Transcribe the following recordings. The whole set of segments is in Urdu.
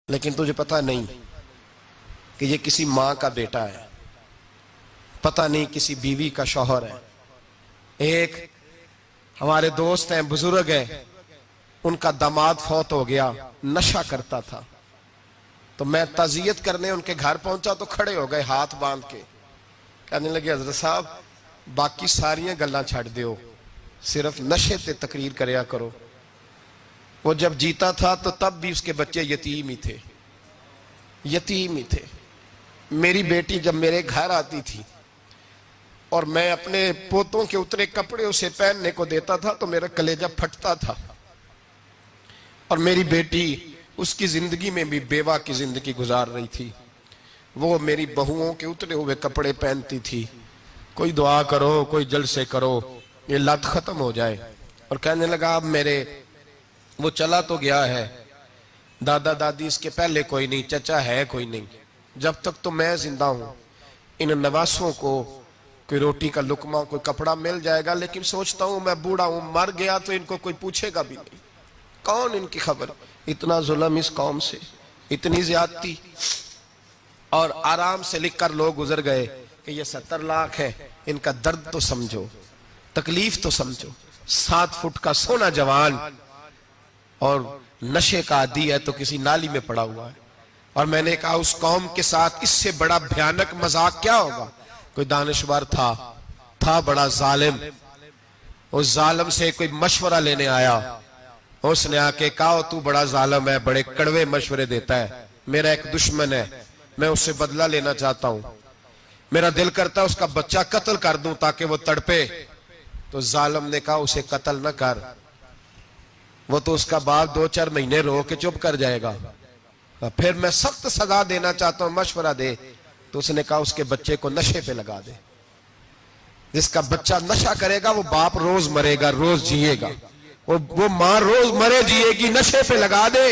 لیکن تجھے پتہ نہیں کہ یہ کسی ماں کا بیٹا ہے، پتہ نہیں کسی بیوی کا شوہر ہے۔ ایک ہمارے دوست ہیں، بزرگ ہیں، ان کا داماد فوت ہو گیا، نشہ کرتا تھا۔ تو میں تعزیت کرنے ان کے گھر پہنچا تو کھڑے ہو گئے ہاتھ باندھ کے، کہنے لگے حضرت صاحب باقی ساریاں گلاں چھڑ دیو، صرف نشے تے تقریر کریا کرو۔ وہ جب جیتا تھا تو تب بھی اس کے بچے یتیم ہی تھے، یتیم ہی تھے۔ میری بیٹی جب میرے گھر آتی تھی اور میں اپنے پوتوں کے اترے کپڑے اسے پہننے کو دیتا تھا تو میرا کلیجہ پھٹتا تھا۔ اور میری بیٹی اس کی زندگی میں بھی بیوہ کی زندگی گزار رہی تھی، وہ میری بہوؤں کے اترے ہوئے کپڑے پہنتی تھی۔ کوئی دعا کرو، کوئی جلسے کرو، یہ لت ختم ہو جائے۔ اور کہنے لگا اب میرے وہ چلا تو گیا ہے، دادا دادی اس کے پہلے کوئی نہیں، چچا ہے کوئی نہیں، جب تک تو میں زندہ ہوں ان نواسوں کو کوئی روٹی کا لقمہ، کوئی کپڑا مل جائے گا، لیکن سوچتا ہوں میں بوڑھا ہوں، مر گیا تو ان کو کوئی پوچھے گا بھی نہیں، کون ان کی خبر۔ اتنا ظلم اس قوم سے، اتنی زیادتی، اور آرام سے لکھ کر لوگ گزر گئے کہ یہ 70 لاکھ ہے، ان کا درد تو سمجھو، تکلیف تو سمجھو۔ 7 فٹ کا سونا جوان اور نشے کا عادی ہے تو کسی نالی میں پڑا ہوا ہے۔ اور میں نے کہا اس قوم کے ساتھ اس سے بڑا بھیانک مذاق کیا ہوگا۔ کوئی دانشور تھا بڑا ظالم، اس ظالم سے کوئی مشورہ لینے آیا، اس نے آ کے کہا تو بڑا ظالم ہے، بڑے کڑوے مشورے دیتا ہے، میرا ایک دشمن ہے، میں اس سے بدلہ لینا چاہتا ہوں، میرا دل کرتا ہے اس کا بچہ قتل کر دوں تاکہ وہ تڑپے۔ تو ظالم نے کہا اسے قتل نہ کر، وہ تو اس کا باپ 2-4 مہینے رو کے چپ کر جائے گا، پھر میں سخت سزا دینا چاہتا ہوں، مشورہ دے۔ تو اس نے کہا اس کے بچے کو نشے پہ لگا دے، جس کا بچہ نشہ کرے گا وہ باپ روز مرے گا، روز جیے گا، وہ ماں روز مرے جیے گی، نشے پہ لگا دے۔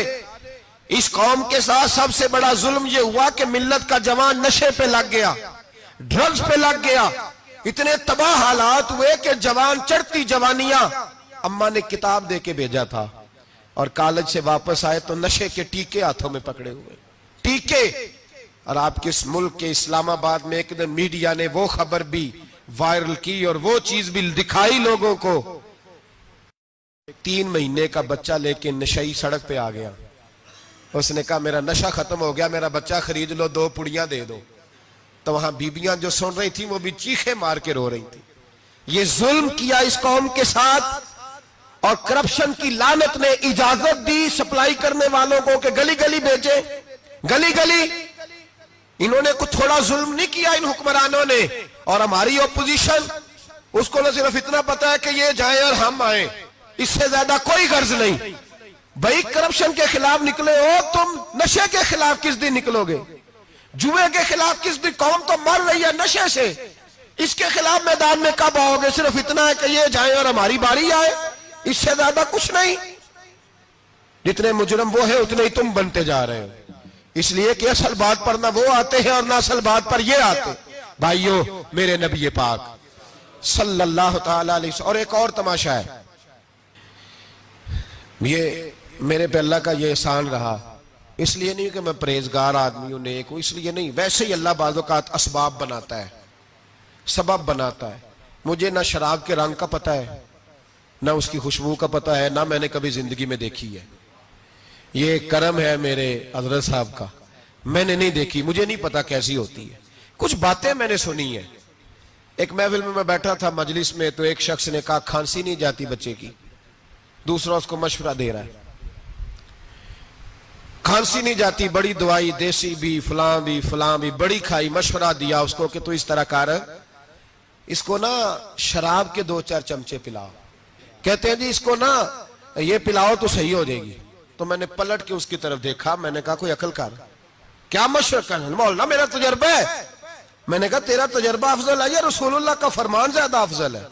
اس قوم کے ساتھ سب سے بڑا ظلم یہ ہوا کہ ملت کا جوان نشے پہ لگ گیا، ڈرگز پہ لگ گیا، اتنے تباہ حالات ہوئے کہ جوان چڑھتی جوانیاں، اماں نے کتاب دے کے بھیجا تھا، اور کالج سے واپس آئے تو نشے کے ٹیکے ہاتھوں میں پکڑے ہوئے، ٹیکے۔ اور آپ کے اس ملک کے اسلام آباد میں ایک دن میڈیا نے وہ خبر بھی وائرل کی اور وہ چیز بھی دکھائی لوگوں کو، 3 مہینے کا بچہ لے کے نشئی سڑک پہ آ گیا، اس نے کہا میرا نشہ ختم ہو گیا، میرا بچہ خرید لو، 2 پڑیاں دے دو۔ تو وہاں بیبیاں جو سن رہی تھیں وہ بھی چیخے مار کے رو رہی تھیں۔ یہ ظلم کیا اس قوم کے ساتھ، اور کرپشن کی لعنت نے اجازت دی سپلائی کرنے والوں کو کہ گلی گلی بیچے، گلی گلی۔ انہوں نے کچھ تھوڑا ظلم نہیں کیا ان حکمرانوں نے، اور ہماری اپوزیشن اس کو نہ صرف اتنا پتا ہے کہ یہ جائیں اور ہم آئیں، اس سے زیادہ کوئی غرض نہیں۔ بھائی کرپشن کے خلاف نکلے ہو تم، نشے کے خلاف کس دن نکلو گے؟ جوئے کے خلاف کس دن؟ قوم تو مر رہی ہے نشے سے، اس کے خلاف میدان میں کب آؤ گے؟ صرف اتنا ہے کہ یہ جائیں اور ہماری باری آئے، اس سے زیادہ کچھ نہیں۔ جتنے مجرم وہ ہیں اتنے ہی تم بنتے جا رہے ہو، اس لیے کہ اصل بات پر نہ وہ آتے ہیں اور نہ اصل بات پر یہ آتے۔ بھائیو، میرے نبی پاک صلی اللہ تعالی علیہ وسلم، اور ایک اور تماشا ہے، یہ میرے پہ اللہ کا یہ احسان رہا، اس لیے نہیں کہ میں پرہیزگار آدمی ہوں، نیک ہوں، اس لیے نہیں، ویسے ہی اللہ بعض اوقات اسباب بناتا ہے، سبب بناتا ہے۔ مجھے نہ شراب کے رنگ کا پتہ ہے، نہ اس کی خوشبو کا پتہ ہے، نہ میں نے کبھی زندگی میں دیکھی ہے، یہ کرم ہے میرے حضرت صاحب کا، میں نے نہیں دیکھی، مجھے نہیں پتا کیسی ہوتی ہے، کچھ باتیں میں نے سنی ہیں۔ ایک محفل میں بیٹھا تھا مجلس میں، تو ایک شخص نے کہا کھانسی نہیں جاتی بچے کی، دوسرا اس کو مشورہ دے رہا ہے، کھانسی نہیں جاتی، بڑی دوائی دیسی بھی فلاں بھی بڑی کھائی، مشورہ دیا اس کو کہ تو اس طرح کر، اس کو نا شراب کے 2-4 چمچے پلاؤ، کہتے ہیں جی اس کو نا یہ پلاؤ تو صحیح ہو جائے گی۔ تو میں نے پلٹ کے اس کی طرف دیکھا، میں نے کہا کوئی عقل کر، کیا مشورہ کرنا؟ مولانا میرا تجربہ ہے۔ میں نے کہا تیرا تجربہ افضل ہے یا رسول اللہ کا فرمان زیادہ افضل ہے؟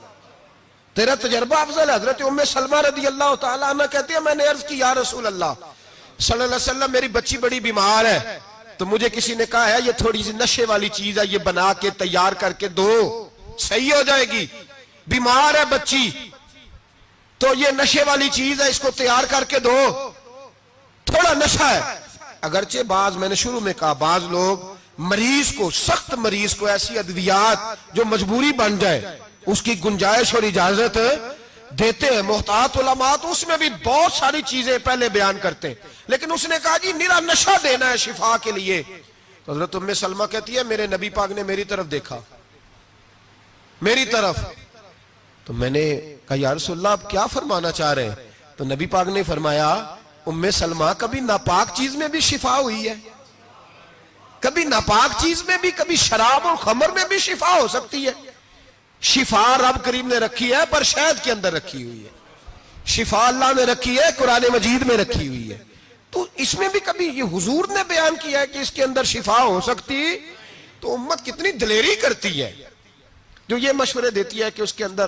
تیرا تجربہ افضل ہے۔ حضرت ام سلمہ رضی اللہ تعالیٰ عنہ کہتی ہے میں نے عرض کی یا رسول اللہ صلی اللہ علیہ وسلم، میری بچی بڑی بیمار ہے، تو مجھے کسی نے کہا ہے یہ تھوڑی سی نشے والی چیز ہے، یہ بنا کے تیار کر کے دو، صحیح ہو جائے گی، بیمار ہے بچی تو یہ نشے والی چیز ہے، اس کو تیار کر کے دو، تھوڑا نشہ ہے۔ اگرچہ بعض، میں نے شروع میں کہا، بعض لوگ مریض کو، سخت مریض کو ایسی ادویات جو مجبوری بن جائے اس کی گنجائش اور اجازت دیتے ہیں. محتاط علماء تو اس میں بھی بہت ساری چیزیں پہلے بیان کرتے ہیں، لیکن اس نے کہا جی میرا نشہ دینا ہے شفا کے لیے. تو حضرت ام سلمہ کہتی ہے میرے نبی پاک نے میری طرف دیکھا، میری طرف. تو میں نے کہا یا رسول اللہ آپ کیا فرمانا چاہ رہے ہیں؟ تو نبی پاک نے فرمایا ام سلمہ کبھی ناپاک چیز میں بھی شفا ہوئی ہے، کبھی ناپاک چیز میں بھی، کبھی شراب اور خمر میں بھی شفا ہو سکتی ہے. شفا رب کریم نے رکھی ہے پر شہد کے اندر رکھی ہوئی ہے، شفا اللہ نے رکھی ہے قرآن مجید میں رکھی ہوئی ہے. تو اس میں بھی کبھی یہ حضور نے بیان کیا ہے کہ اس کے اندر شفا ہو سکتی. تو امت کتنی دلیری کرتی ہے جو یہ مشورے دیتی ہے کہ اس کے اندر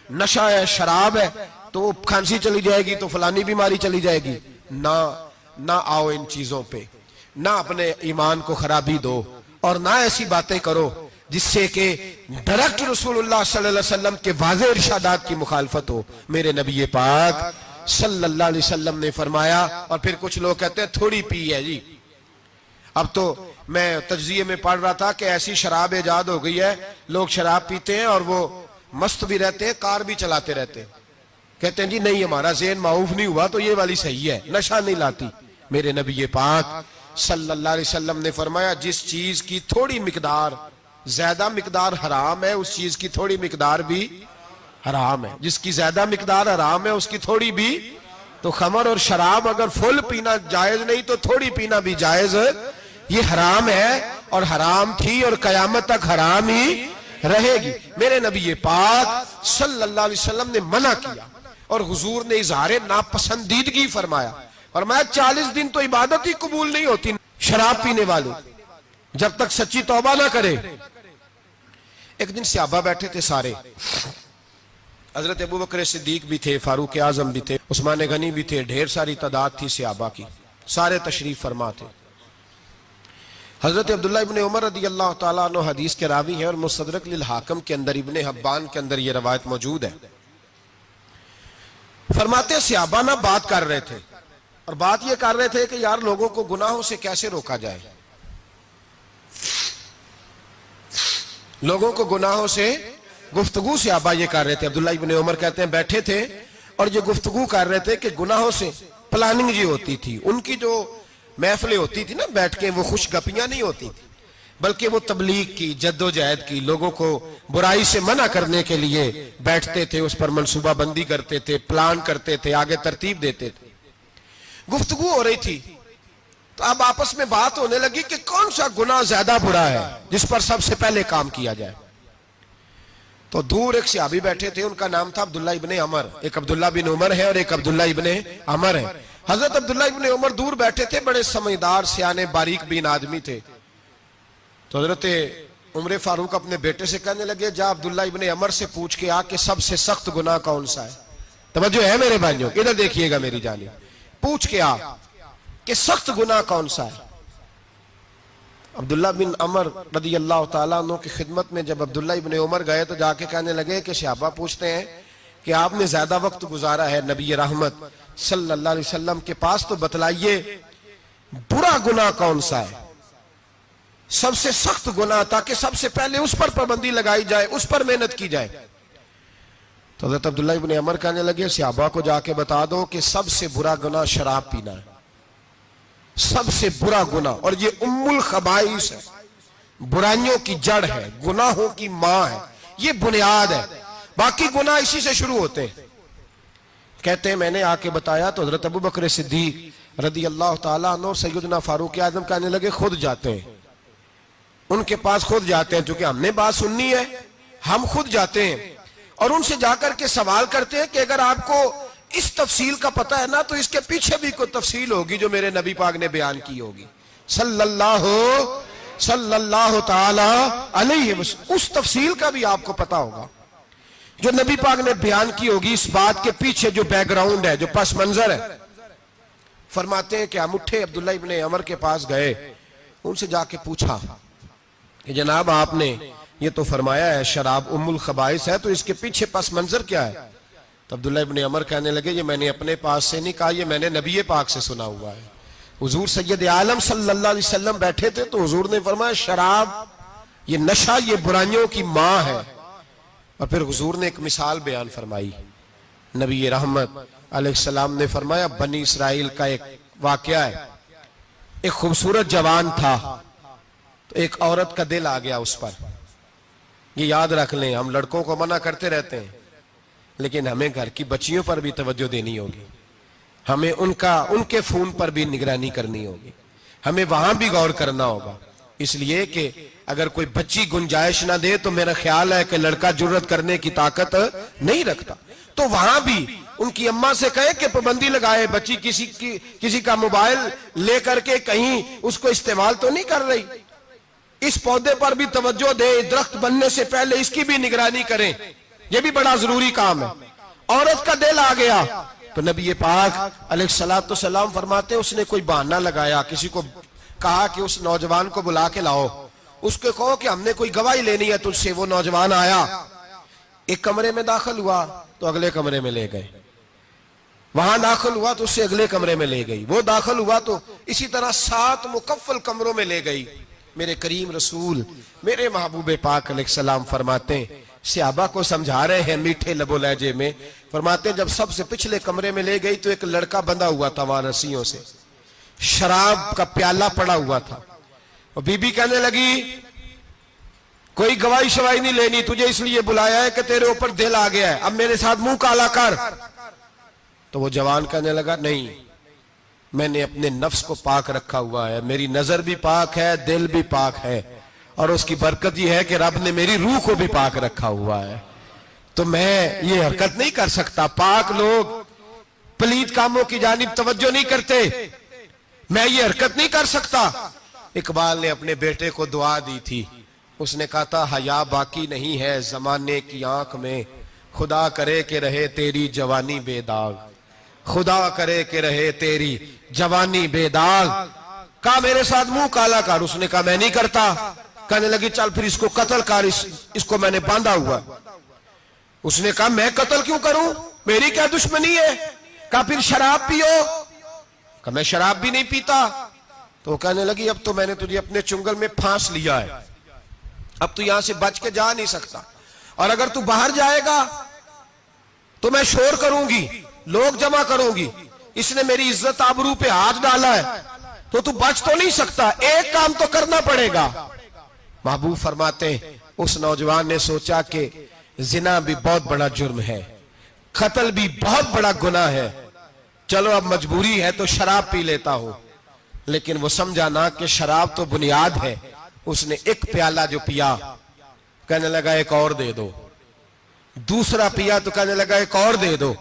نشہ ہے، شراب ہے، تو کھانسی چلی جائے گی تو فلانی بیماری چلی جائے گی. نہ آؤ ان چیزوں پہ، نہ اپنے ایمان کو خرابی دو، اور نہ ایسی باتیں کرو جس سے کہ ڈائریکٹ رسول اللہ صلی اللہ علیہ وسلم کے واضح ارشادات کی مخالفت ہو. میرے نبی پاک صلی اللہ علیہ وسلم نے فرمایا. اور پھر کچھ لوگ کہتے ہیں تھوڑی پی ہے جی. اب تو میں تجزیے میں پڑھ رہا تھا کہ ایسی شراب ایجاد ہو گئی ہے، لوگ شراب پیتے ہیں اور وہ مست بھی رہتے ہیں، کار بھی چلاتے رہتے ہیں. کہتے ہیں جی نہیں ہمارا ذہن معاف نہیں ہوا تو یہ والی صحیح ہے، نشہ نہیں لاتی. میرے نبی پاک صلی اللہ علیہ وسلم نے فرمایا جس چیز کی تھوڑی مقدار، زیادہ مقدار حرام ہے اس چیز کی تھوڑی مقدار بھی حرام ہے. جس کی زیادہ مقدار حرام ہے اس کی تھوڑی بھی. تو خمر اور شراب اگر فل پینا جائز نہیں تو تھوڑی پینا بھی جائز، یہ حرام ہے اور حرام تھی اور قیامت تک حرام ہی رہے گی. میرے نبی پاک صلی اللہ علیہ وسلم نے منع کیا اور حضور نے اظہار ناپسندیدگی فرمایا. فرمایا 40 دن تو عبادت ہی قبول نہیں ہوتی شراب پینے والے جب تک سچی توبہ نہ کرے. ایک دن صحابہ بیٹھے تھے سارے، حضرت ابو بکر صدیق بھی تھے، فاروق اعظم بھی تھے، عثمان غنی بھی تھے، ڈھیر ساری تعداد تھی صحابہ کی، سارے تشریف فرما تھے. حضرت عبداللہ ابن عمر رضی اللہ تعالیٰ عنہ حدیث کے راوی ہیں اور مستدرک للحاکم کے اندر، ابن حبان کے اندر یہ روایت موجود ہے. فرماتے ہیں صحابہ نہ بات کر رہے تھے اور بات یہ کر رہے تھے کہ یار لوگوں کو گناہوں سے کیسے روکا جائے، لوگوں کو گناہوں سے گفتگو. صحابہ یہ کر رہے تھے. عبداللہ ابن عمر کہتے ہیں بیٹھے تھے اور یہ گفتگو کر رہے تھے کہ گناہوں سے پلاننگ جی ہوتی تھی. ان کی جو محفلیں ہوتی تھی نا بیٹھ کے، وہ خوش گپیاں نہیں ہوتی تھی بلکہ وہ تبلیغ کی، جد و جہد کی، لوگوں کو برائی سے منع کرنے کے لیے بیٹھتے تھے، اس پر منصوبہ بندی کرتے تھے، پلان کرتے تھے، آگے ترتیب دیتے تھے. گفتگو ہو رہی تھی تو اب آپس میں بات ہونے لگی کہ کون سا گناہ زیادہ برا ہے جس پر سب سے پہلے کام کیا جائے. تو دور ایک صحابی بیٹھے تھے، ان کا نام تھا عبداللہ ابن عمر. ایک عبداللہ بن عمر ہے اور ایک عبداللہ ابن عمر ہے. حضرت عبداللہ ابن عمر دور بیٹھے تھے، بڑے سمجھدار سیانے باریک بین آدمی تھے. تو حضرت عمر فاروق اپنے بیٹے سے کہنے لگے جا عبداللہ ابن عمر سے پوچھ کے آ کہ سب سے سخت گناہ کون سا ہے. توجہ ہے میرے بھائیوں، ادھر دیکھیے گا میری جانب، پوچھ کے آ کہ سخت گناہ کون سا ہے. عبداللہ بن عمر رضی اللہ تعالیٰ عنہ کی خدمت میں جب عبداللہ ابن عمر گئے تو جا کے کہنے لگے کہ صحابہ پوچھتے ہیں کہ آپ نے زیادہ وقت گزارا ہے نبی رحمت صلی اللہ علیہ وسلم کے پاس، تو بتلائیے برا گناہ کون سا ہے، سب سے سخت گناہ، تاکہ سب سے پہلے اس پر پابندی لگائی جائے، اس پر محنت کی جائے. تو حضرت عبداللہ ابن عمر کہنے لگے صحابہ کو جا کے بتا دو کہ سب سے برا گناہ شراب پینا ہے، سب سے برا گناہ، اور یہ ام الخبائث ہے، برائیوں کی جڑ ہے، گناہوں کی ماں ہے، یہ بنیاد ہے، باقی گناہ اسی سے شروع ہوتے ہیں. کہتے ہیں میں نے آ کے بتایا تو حضرت ابو بکر صدیق رضی اللہ تعالیٰ عنہ سیدنا فاروق اعظم کہنے لگے خود جاتے ہیں، ان کے پاس خود جاتے ہیں، چونکہ ہم نے بات سننی ہے ہم خود جاتے ہیں اور ان سے جا کر کے سوال کرتے ہیں کہ اگر آپ کو اس تفصیل کا پتہ ہے نا تو اس کے پیچھے بھی کوئی تفصیل ہوگی جو میرے نبی پاک نے بیان کی ہوگی صلی اللہ تعالی علیہ وسلم. اس تفصیل کا بھی آپ کو پتہ ہوگا جو نبی پاک نے بیان کی ہوگی، اس بات کے پیچھے جو بیک گراؤنڈ ہے، جو پس منظر ہے. فرماتے ہیں کہ ہم اٹھے، عبداللہ ابن عمر کے پاس گئے، ان سے جا کے پوچھا کہ جناب آپ نے یہ تو فرمایا ہے شراب ام الخبائث ہے، تو اس کے پیچھے پس منظر کیا ہے؟ تو عبداللہ ابن عمر کہنے لگے یہ میں نے اپنے پاس سے نہیں کہا، یہ میں نے نبی پاک سے سنا ہوا ہے حضور سید عالم صلی اللہ علیہ وسلم بیٹھے تھے تو حضور نے فرمایا شراب یہ نشہ یہ برائیوں کی ماں ہے. اور پھر حضور نے ایک مثال بیان فرمائی. نبی رحمت علیہ السلام نے فرمایا بنی اسرائیل کا ایک واقعہ ہے. ایک خوبصورت جوان تھا تو ایک عورت کا دل آ گیا اس پر. یہ یاد رکھ لیں, ہم لڑکوں کو منع کرتے رہتے ہیں لیکن ہمیں گھر کی بچیوں پر بھی توجہ دینی ہوگی, ہمیں ان کے فون پر بھی نگرانی کرنی ہوگی, ہمیں وہاں بھی غور کرنا ہوگا. اس لیے کہ اگر کوئی بچی گنجائش نہ دے تو میرا خیال ہے کہ لڑکا جرت کرنے کی طاقت نہیں رکھتا. تو وہاں بھی ان کی اماں سے کہے کہ پابندی لگائے, بچی کسی کا موبائل لے کر کے کہیں اس کو استعمال تو نہیں کر رہی, اس پودے پر بھی توجہ دے, درخت بننے سے پہلے اس کی بھی نگرانی کریں, یہ بھی بڑا ضروری کام ہے. عورت کا دل آ گیا تو نبی پاک علیہ السلام فرماتے اس نے کوئی بہانہ لگایا, کسی کو کہا کہ اس نوجوان کو بلا کے لاؤ, اس کو کہو کہ ہم نے کوئی گواہی لینی ہے تجھ سے. وہ نوجوان آیا, ایک کمرے میں داخل ہوا تو اگلے کمرے میں لے گئے, وہاں داخل ہوا تو اس سے اگلے کمرے میں لے گئی, وہ داخل ہوا تو اسی طرح 7 مکفل کمروں میں لے گئی. میرے کریم رسول میرے محبوب پاک علیہ السلام فرماتے ہیں, صحابہ کو سمجھا رہے ہیں میٹھے لب و لہجے میں, فرماتے ہیں جب سب سے پچھلے کمرے میں لے گئی تو ایک لڑکا بندھا ہوا تھا وہاں رسیوں سے, شراب کا پیالہ پڑا ہوا تھا. اور بی بی کہنے لگی کوئی گواہی شواہی نہیں لینی, تجھے اس لیے بلایا ہے کہ تیرے اوپر دل آ گیا ہے, اب میرے ساتھ منہ کالا کر. تو وہ جوان کہنے لگا نہیں, میں نے اپنے نفس کو پاک رکھا ہوا ہے, میری نظر بھی پاک ہے, دل بھی پاک ہے, اور اس کی برکت یہ ہے کہ رب نے میری روح کو بھی پاک رکھا ہوا ہے, تو میں یہ حرکت نہیں کر سکتا. پاک لوگ پلید کاموں کی جانب توجہ نہیں کرتے, میں یہ حرکت نہیں کر سکتا. اقبال نے اپنے بیٹے کو دعا دی تھی, اس نے کہا تھا حیا باقی نہیں ہے زمانے کی آنکھ میں, خدا کرے کہ رہے تیری جوانی بے داغ, خدا کرے کہ رہے تیری جوانی بے داغ. کہا میرے ساتھ منہ کالا کر, اس نے کہا میں نہیں کرتا. کہنے لگی چل پھر اس کو قتل کر, اس کو میں نے باندھا ہوا. اس نے کہا میں قتل کیوں کروں, میری کیا دشمنی ہے. کہا پھر شراب پیو, کہا میں شراب بھی نہیں پیتا. تو کہنے لگی اب تو میں نے تجھے اپنے چنگل میں پھانس لیا ہے, اب تو یہاں سے بچ کے جا نہیں سکتا, اور اگر تو باہر جائے گا تو میں شور کروں گی, لوگ جمع کروں گی, اس نے میری عزت آبرو پہ ہاتھ ڈالا ہے, تو بچ تو نہیں سکتا, ایک کام تو کرنا پڑے گا. محبوب فرماتے ہیں اس نوجوان نے سوچا کہ زنا بھی بہت بڑا جرم ہے, قتل بھی بہت بڑا گناہ ہے, چلو اب مجبوری ہے تو شراب پی لیتا ہوں. لیکن وہ سمجھا نہ کہ شراب تو بنیاد ہے. اس نے ایک پیالہ جو پیا, کہنے لگا ایک اور دے دو, دوسرا پیا تو کہنے لگا ایک اور دے دو.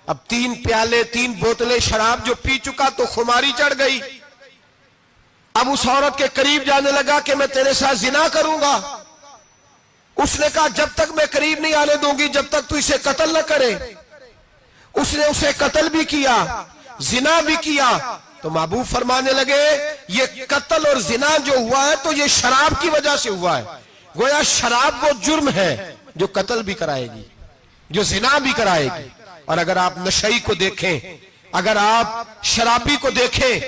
اب 3 پیالے 3 بوتلیں شراب جو پی چکا تو خماری چڑھ گئی. اب اس عورت کے قریب جانے لگا کہ میں تیرے ساتھ زنا کروں گا. اس نے کہا جب تک میں قریب نہیں آنے دوں گی جب تک تو اسے قتل نہ کرے. اس نے اسے قتل بھی کیا, زنا بھی کیا. تو محبوب فرمانے لگے یہ قتل اور زنا جو ہوا ہے تو یہ شراب کی وجہ سے ہوا ہے. گویا شراب وہ جرم ہے جو قتل بھی کرائے گی, جو زنا بھی کرائے گی. اور اگر آپ نشئی کو دیکھیں, اگر آپ شرابی کو دیکھیں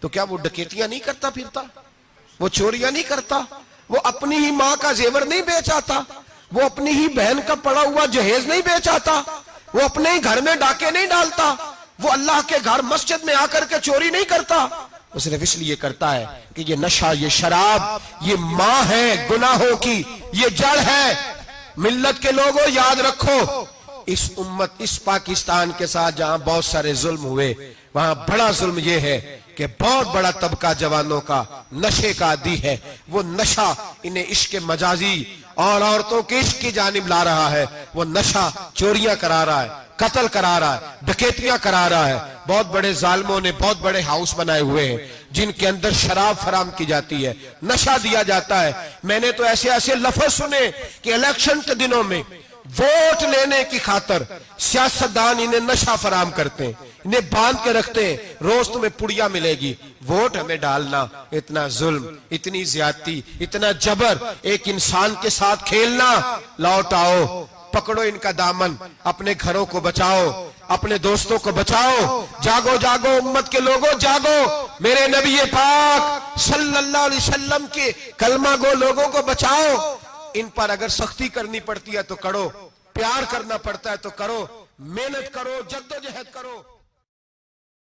تو کیا وہ ڈکیتیاں نہیں کرتا پھرتا, وہ چوریاں نہیں کرتا, وہ اپنی ہی ماں کا زیور نہیں بیچ آتا, وہ اپنی ہی بہن کا پڑا ہوا جہیز نہیں بیچ آتا, وہ اپنے ہی گھر میں ڈاکے نہیں ڈالتا, وہ اللہ کے گھر مسجد میں آ کر کے چوری نہیں کرتا. وہ صرف اس لیے کرتا ہے کہ یہ نشہ, یہ شراب, یہ ماں ہے گناہوں کی, یہ جڑ ہے. ملت کے لوگوں یاد رکھو, اس امت اس پاکستان کے ساتھ جہاں بہت سارے ظلم ہوئے, وہاں بڑا ظلم یہ ہے کہ بہت بڑا طبقہ جوانوں کا نشے کا عادی ہے. وہ نشہ انہیں عشق مجازی اور عورتوں کے عشق کی جانب لا رہا ہے. وہ نشہ چوریاں کرا رہا ہے, قتل کرا رہا ہے, ڈکیتیاں کرا رہا ہے. بہت بڑے ظالموں نے بہت بڑے ہاؤس بنائے ہوئے ہیں جن کے اندر شراب فراہم کی جاتی ہے, نشہ دیا جاتا ہے. میں نے تو ایسے ایسے لفظ سنے کہ الیکشن کے دنوں میں ووٹ لینے کی خاطر سیاستدان انہیں نشہ فراہم کرتے ہیں, انہیں باندھ کے رکھتے ہیں, روز تمہیں پڑیا ملے گی, ووٹ ہمیں ڈالنا. اتنا ظلم, اتنی زیادتی, اتنا جبر, ایک انسان کے ساتھ کھیلنا. لوٹ آؤ, پکڑو ان کا دامن, اپنے گھروں کو بچاؤ. اپنے دوستوں کو بچاؤ. جاگو جاگو امت کے لوگوں جاگو. میرے نبی پاک صلی اللہ علیہ وسلم کے کلمہ گو لوگوں کو بچاؤ. ان پر اگر سختی کرنی پڑتی ہے تو کرو, پیار کرنا پڑتا ہے تو کرو, محنت کرو, جدوجہد کرو.